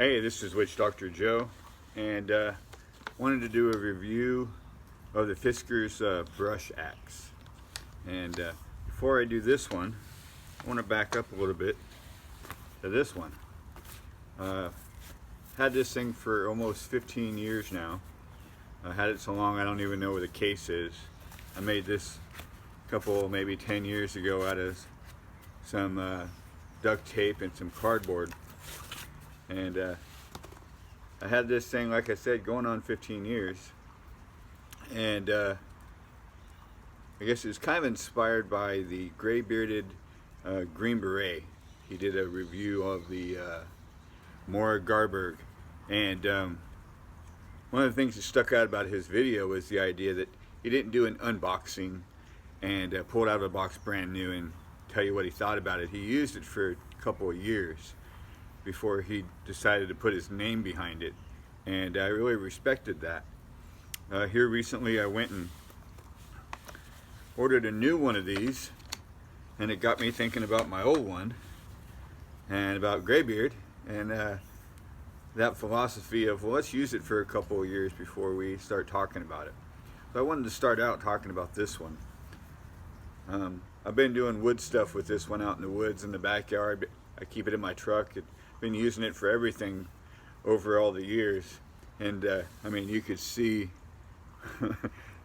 Hey, this is Witch Dr. Joe, and wanted to do a review of the Fiskars brush axe. And before I do this one, I want to back up a little bit to this one. Had this thing for almost 15 years now. I had it so long I don't even know where the case is. I made this a couple, maybe 10 years ago out of some duct tape and some cardboard. And I had this thing, like I said, going on 15 years. And I guess it was kind of inspired by the gray-bearded Green Beret. He did a review of the Mora Garberg. And one of the things that stuck out about his video was the idea that he didn't do an unboxing and pull it out of the box brand new and tell you what he thought about it. He used it for a couple of years before he decided to put his name behind it, and I really respected that. Here recently I went and ordered a new one of these, and it got me thinking about my old one and about Graybeard and that philosophy of, well, let's use it for a couple of years before we start talking about it. So I wanted to start out talking about this one. I've been doing wood stuff with this one out in the woods in the backyard. I keep it in my truck. I've been using it for everything over all the years, and I mean, you could see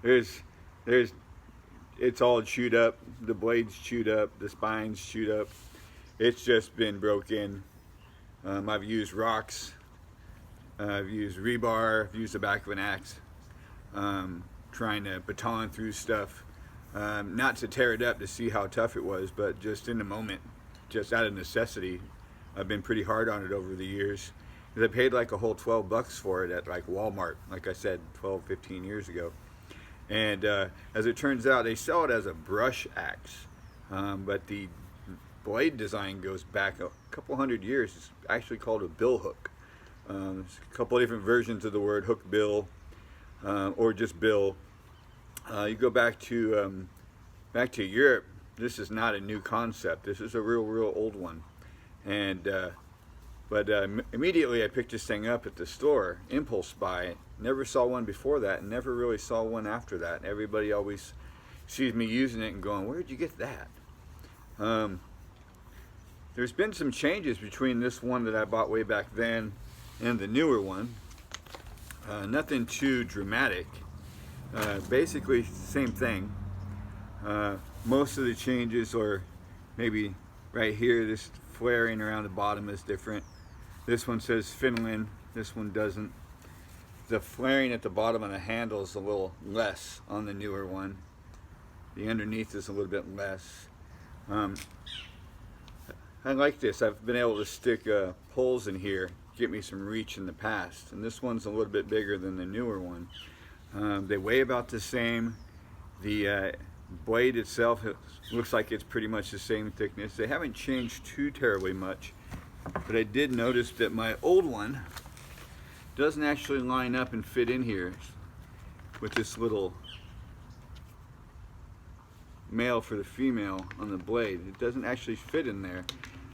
it's all chewed up, the blades chewed up, the spines chewed up. It's just been broken. I've used rocks, I've used rebar, I've used the back of an axe, trying to baton through stuff, not to tear it up to see how tough it was, but just in the moment, just out of necessity. I've been pretty hard on it over the years. I paid like a whole 12 bucks for it at like Walmart, like I said, 12, 15 years ago. And as it turns out, they sell it as a brush axe, but the blade design goes back a couple hundred years. It's actually called a billhook. There's a couple of different versions of the word hook bill, or just bill. You go back to Europe. This is not a new concept. This is a real old one. And but immediately I picked this thing up at the store, impulse buy. Never saw one before that, and never really saw one after that. Everybody always sees me using it and going, "Where did you get that?" There's been some changes between this one that I bought way back then and the newer one. Nothing too dramatic. Basically, same thing. Most of the changes are maybe right here, this flaring around the bottom is different. This one says Finland, this one doesn't. The flaring at the bottom of the handle is a little less on the newer one. The underneath is a little bit less. I like this. I've been able to stick poles in here, get me some reach in the past. And this one's a little bit bigger than the newer one. They weigh about the same. The blade itself, it looks like it's pretty much the same thickness. They haven't changed too terribly much, but I did notice that my old one doesn't actually line up and fit in here with this little male for the female on the blade. It doesn't actually fit in there,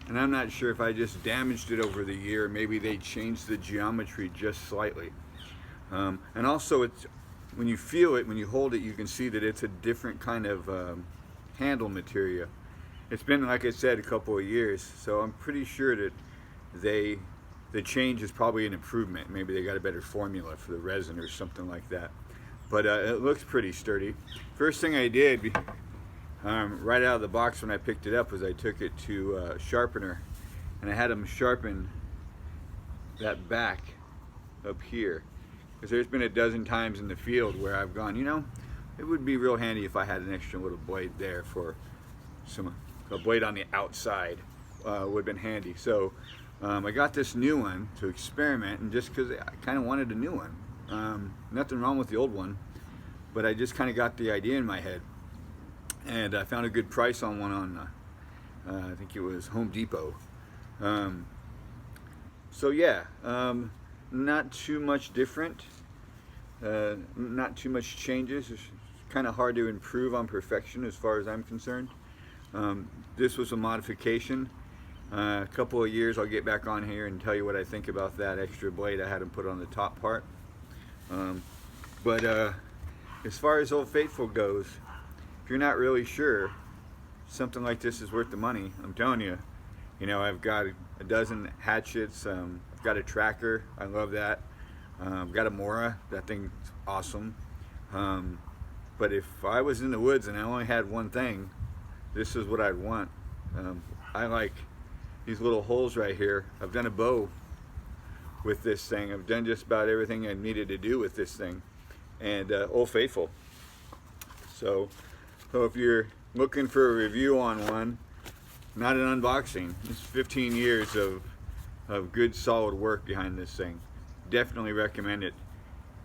and I'm not sure if I just damaged it over the year. Maybe they changed the geometry just slightly. And also, it's when you feel it, when you hold it, you can see that it's a different kind of handle material. It's been, like I said, a couple of years, so I'm pretty sure that the change is probably an improvement. Maybe they got a better formula for the resin or something like that. But it looks pretty sturdy. First thing I did, right out of the box when I picked it up, was I took it to a sharpener, and I had them sharpen that back up here. Because there's been a dozen times in the field where I've gone, you know, it would be real handy if I had an extra little blade there for a blade on the outside would have been handy. So I got this new one to experiment, and just because I kind of wanted a new one. Nothing wrong with the old one, but I just kind of got the idea in my head. And I found a good price on one on, I think it was Home Depot. So yeah. Not too much different, not too much changes. It's kind of hard to improve on perfection as far as I'm concerned. This was a modification. A couple of years I'll get back on here and tell you what I think about that extra blade I had them put on the top part. But as far as Old Faithful goes, if you're not really sure something like this is worth the money, I'm telling you, you know, I've got a dozen hatchets, I've got a tracker, I love that. I've got a Mora, that thing's awesome. But if I was in the woods and I only had one thing, this is what I'd want. I like these little holes right here. I've done a bow with this thing. I've done just about everything I needed to do with this thing. And Old Faithful. So if you're looking for a review on one, not an unboxing. It's 15 years of good solid work behind this thing. Definitely recommend it.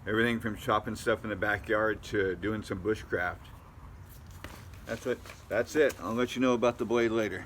Everything from chopping stuff in the backyard to doing some bushcraft. That's it. I'll let you know about the blade later.